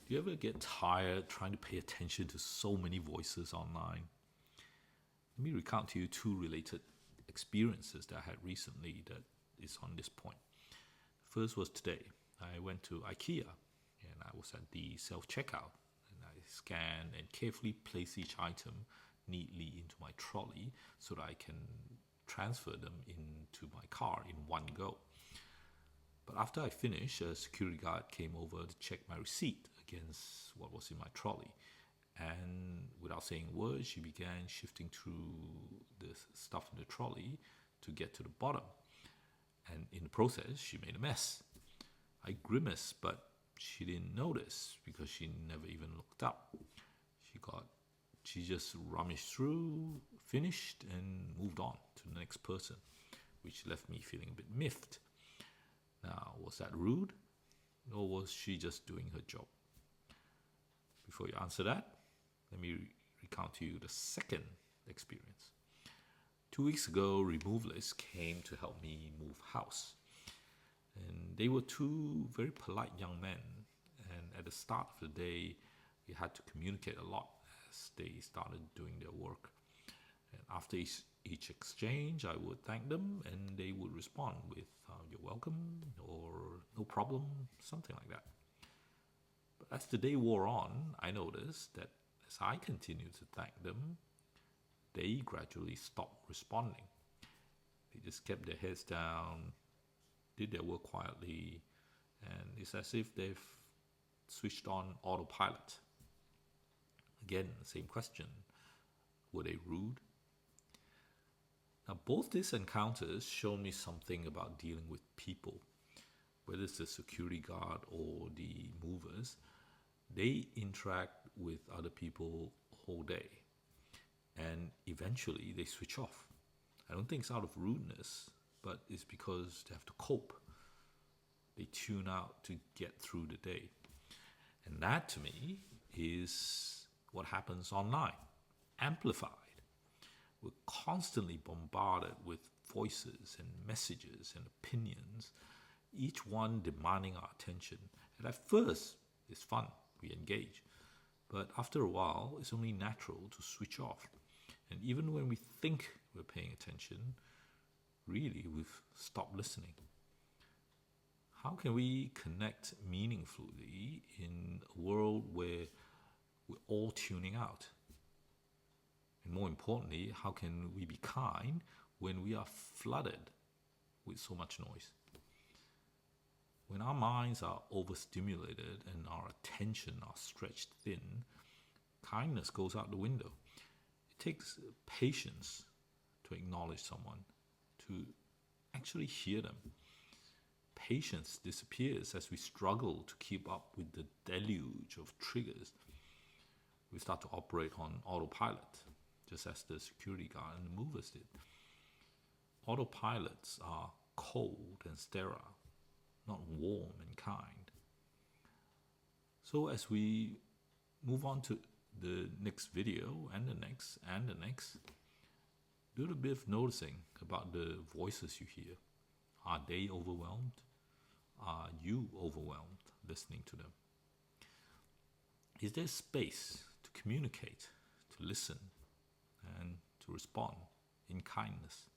Do you ever get tired trying to pay attention to so many voices online? Let me recount to you two related experiences that I had recently that is on this point. First was today. I went to IKEA and I was at the self checkout and I scanned and carefully placed each item neatly into my trolley so that I can transfer them into my car in one go. But after I finished, a security guard came over to check my receipt against what was in my trolley. And without saying a word, she began shifting through the stuff in the trolley to get to the bottom. And in the process, she made a mess. I grimaced, but she didn't notice because she never even looked up. She just rummaged through, finished, and moved on to the next person, which left me feeling a bit miffed. Now, was that rude, or was she just doing her job? Before you answer that, let me recount to you the second experience. 2 weeks ago, removalists came to help me move house. And they were two very polite young men. And at the start of the day, we had to communicate a lot as they started doing their work. And after each exchange, I would thank them and they would respond with, "You're welcome," or "No problem," something like that. But as the day wore on, I noticed that as I continued to thank them, they gradually stopped responding. They just kept their heads down, did their work quietly, and it's as if they've switched on autopilot. Again, same question. Were they rude? Now, both these encounters show me something about dealing with people. Whether it's the security guard or the movers, they interact with other people all day. And eventually they switch off. I don't think it's out of rudeness, but it's because they have to cope. They tune out to get through the day. And that to me is what happens online, amplified. We're constantly bombarded with voices and messages and opinions, each one demanding our attention. And at first, it's fun, we engage. But after a while, it's only natural to switch off. And even when we think we're paying attention, really we've stopped listening. How can we connect meaningfully in a world where we're all tuning out? And more importantly, how can we be kind when we are flooded with so much noise? When our minds are overstimulated and our attention are stretched thin, kindness goes out the window. It takes patience to acknowledge someone, to actually hear them. Patience disappears as we struggle to keep up with the deluge of triggers. We start to operate on autopilot, just as the security guard and the movers did. Autopilots are cold and sterile, not warm and kind. So as we move on to the next video and the next, do a bit of noticing about the voices you hear. Are they overwhelmed? Are you overwhelmed listening to them? Is there space to communicate, to listen, and to respond in kindness?